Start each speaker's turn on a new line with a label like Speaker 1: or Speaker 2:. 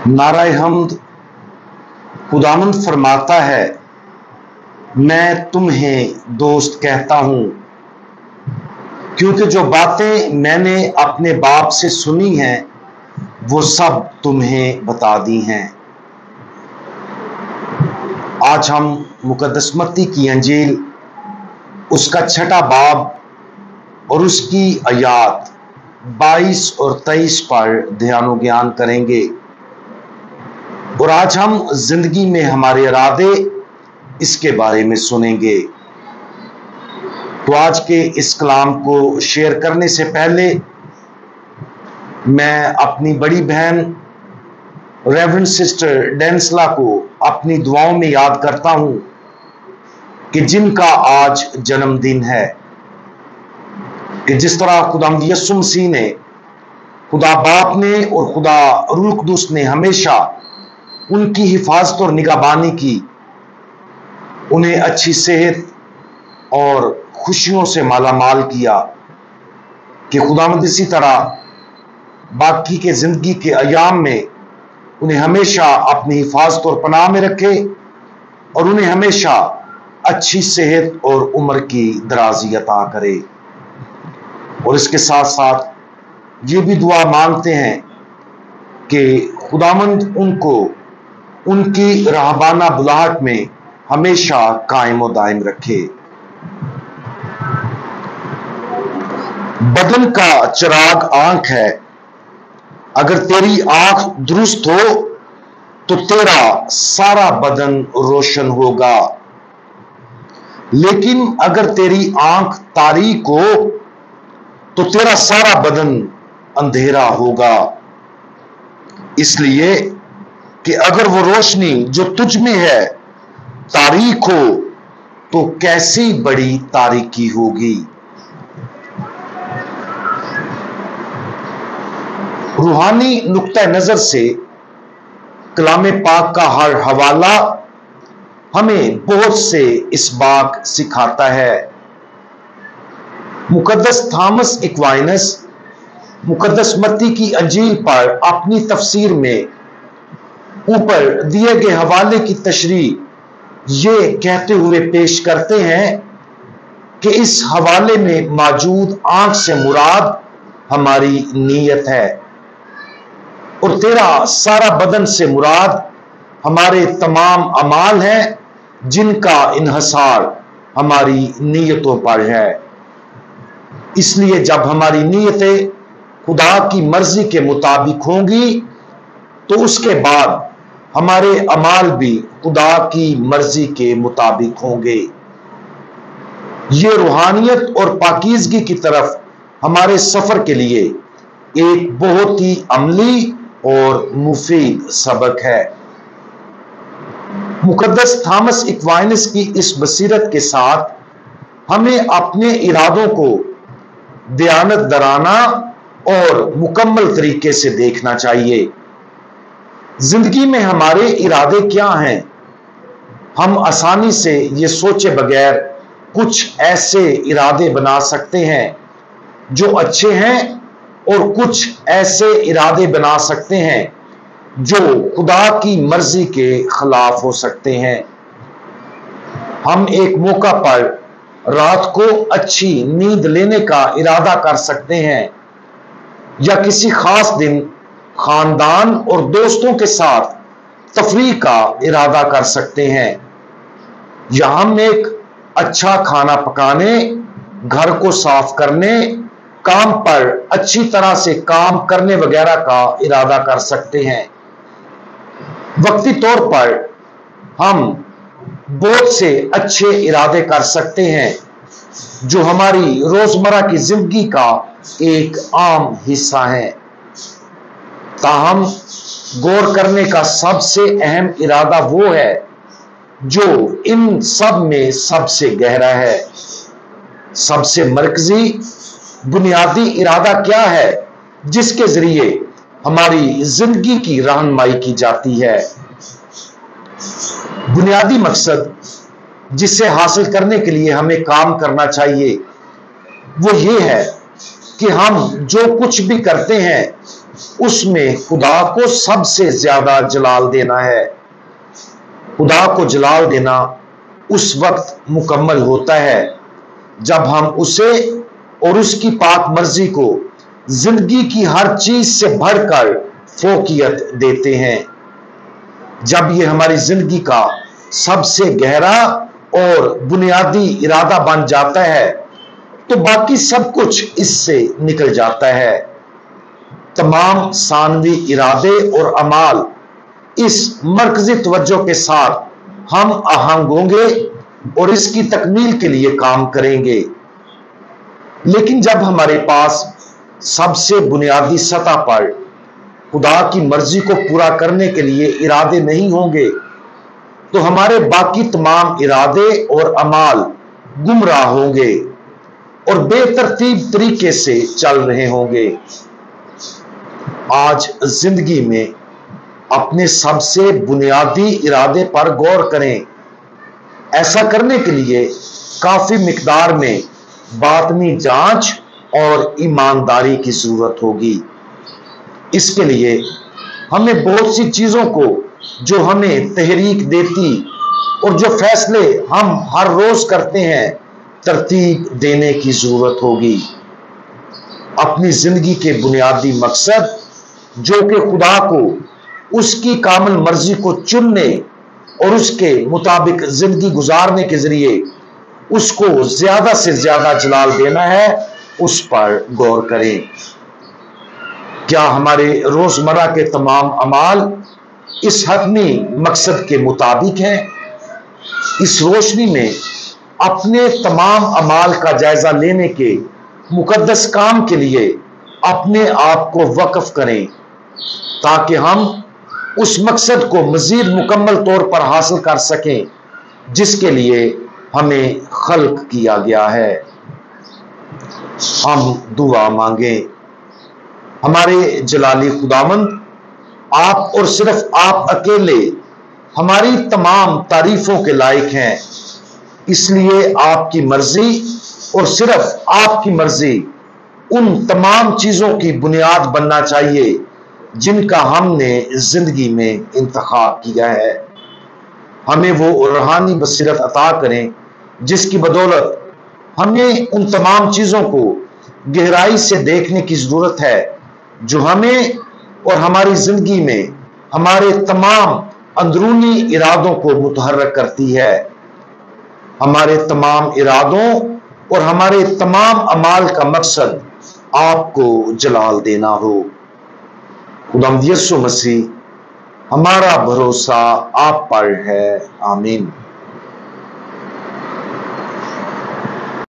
Speaker 1: नाराए हम्द। खुदावंद फरमाता है, मैं तुम्हें दोस्त कहता हूं, क्योंकि जो बातें मैंने अपने बाप से सुनी हैं वो सब तुम्हें बता दी हैं। आज हम मुकद्दस मत्ती की अंजील उसका 6वां बाब और उसकी आयात 22 और 23 पर ध्यान ज्ञान करेंगे। और आज हम जिंदगी में हमारे इरादे इसके बारे में सुनेंगे। तो आज के इस कलाम को शेयर करने से पहले मैं अपनी बड़ी बहन रेवरेंड सिस्टर डेंसला को अपनी दुआओं में याद करता हूं कि जिनका आज जन्मदिन है, कि जिस तरह खुदा यीशु मसीह ने, खुदा बाप ने और खुदा रूह कुदूस ने हमेशा उनकी हिफाजत और निगहबानी की, उन्हें अच्छी सेहत और खुशियों से मालामाल किया, कि खुदावंद इसी तरह बाकी के जिंदगी के अयाम में उन्हें हमेशा अपनी हिफाजत और पनाह में रखे और उन्हें हमेशा अच्छी सेहत और उम्र की दराजी अता करे। और इसके साथ साथ ये भी दुआ मांगते हैं कि खुदावंद उनको उनकी राहबाना बुलाहट में हमेशा कायम और दायम रखे। बदन का चिराग आंख है। अगर तेरी आंख दुरुस्त हो तो तेरा सारा बदन रोशन होगा, लेकिन अगर तेरी आंख तारीक हो तो तेरा सारा बदन अंधेरा होगा। इसलिए कि अगर वो रोशनी जो तुझ में है तारीक हो तो कैसी बड़ी तारीकी होगी। रूहानी नुक्ता नजर से कलाम पाक का हर हवाला हमें बहुत से इस बात सिखाता है। मुकद्दस थॉमस एक्वाइनस मुकद्दस मत्ती की अंजील पर अपनी तफसीर में ऊपर दिए गए हवाले की तशरीह ये कहते हुए पेश करते हैं कि इस हवाले में मौजूद आंख से मुराद हमारी नीयत है और तेरा सारा बदन से मुराद हमारे तमाम अमाल हैं, जिनका इन्हसार हमारी नीयतों पर है। इसलिए जब हमारी नीयतें खुदा की मर्जी के मुताबिक होंगी तो उसके बाद हमारे अमाल भी खुदा की मर्जी के मुताबिक होंगे। ये रूहानियत और पाकीज़गी की तरफ हमारे सफर के लिए एक बहुत ही अमली और मुफीद सबक है। मुकद्दस थॉमस एक्वाइनस की इस बसीरत के साथ हमें अपने इरादों को दयानतदाराना और मुकम्मल तरीके से देखना चाहिए। जिंदगी में हमारे इरादे क्या हैं? हम आसानी से ये सोचे बगैर कुछ ऐसे इरादे बना सकते हैं जो अच्छे हैं और कुछ ऐसे इरादे बना सकते हैं जो खुदा की मर्जी के खिलाफ हो सकते हैं। हम एक मौका पर रात को अच्छी नींद लेने का इरादा कर सकते हैं या किसी खास दिन खानदान और दोस्तों के साथ तफरीह का इरादा कर सकते हैं, या हम एक अच्छा खाना पकाने, घर को साफ करने, काम पर अच्छी तरह से काम करने वगैरह का इरादा कर सकते हैं। वक्ती तौर पर हम बहुत से अच्छे इरादे कर सकते हैं जो हमारी रोजमर्रा की जिंदगी का एक आम हिस्सा है। ताहम गौर करने का सबसे अहम इरादा वो है जो इन सब में सबसे गहरा है। सबसे मरकजी बुनियादी इरादा क्या है जिसके जरिए हमारी जिंदगी की रहनुमाई की जाती है? बुनियादी मकसद जिसे हासिल करने के लिए हमें काम करना चाहिए वो ये है कि हम जो कुछ भी करते हैं اس میں خدا کو سب سے زیادہ جلال دینا ہے۔ خدا کو جلال دینا اس وقت مکمل ہوتا ہے جب ہم اسے اور اس کی پاک مرضی کو زندگی کی ہر چیز سے بڑھ کر فوقیت دیتے ہیں۔ جب یہ ہماری زندگی کا سب سے گہرا اور بنیادی ارادہ بن جاتا ہے تو باقی سب کچھ اس سے نکل جاتا ہے۔ تمام ثانوی ارادے اور اعمال اس مرکزی توجہ کے ساتھ ہم آہنگ ہوں گے اور اس کی تکمیل کے لیے کام کریں گے۔ لیکن جب ہمارے پاس سب سے بنیادی سطح پر خدا کی مرضی کو پورا کرنے کے لیے ارادے نہیں ہوں گے تو ہمارے باقی تمام ارادے اور اعمال گمراہ ہوں گے اور بے ترتیب طریقے سے چل رہے ہوں گے۔ آج زندگی میں اپنے سب سے بنیادی ارادے پر غور کریں۔ ایسا کرنے کے لیے کافی مقدار میں باطنی جانچ اور ایمانداری کی ضرورت ہوگی۔ اس کے لیے ہمیں بہت سی چیزوں کو جو ہمیں تحریک دیتی اور جو فیصلے ہم ہر روز کرتے ہیں ترتیب دینے کی ضرورت ہوگی۔ اپنی زندگی کے بنیادی مقصد جو کہ خدا کو اس کی کامل مرضی کو چننے اور اس کے مطابق زندگی گزارنے کے ذریعے اس کو زیادہ سے زیادہ جلال دینا ہے، اس پر غور کریں۔ کیا ہمارے روزمرہ کے تمام اعمال اس حتمی مقصد کے مطابق ہیں؟ اس روشنی میں اپنے تمام اعمال کا جائزہ لینے کے مقدس کام کے لیے اپنے آپ کو وقف کریں تاکہ ہم اس مقصد کو مزید مکمل طور پر حاصل کر سکیں جس کے لیے ہمیں خلق کیا گیا ہے۔ ہم دعا مانگیں۔ ہمارے جلالی خداوند، آپ اور صرف آپ اکیلے ہماری تمام تعریفوں کے لائق ہیں، اس لیے آپ کی مرضی اور صرف آپ کی مرضی ان تمام چیزوں کی بنیاد بننا چاہیے جن کا ہم نے زندگی میں انتخاب کیا ہے۔ ہمیں وہ روحانی بصیرت عطا کریں جس کی بدولت ہمیں ان تمام چیزوں کو گہرائی سے دیکھنے کی ضرورت ہے جو ہمیں اور ہماری زندگی میں ہمارے تمام اندرونی ارادوں کو متحرک کرتی ہے۔ ہمارے تمام ارادوں اور ہمارے تمام اعمال کا مقصد آپ کو جلال دینا ہو۔ خداوند یسوع مسیح، ہمارا بھروسہ آپ پر ہے۔ آمین۔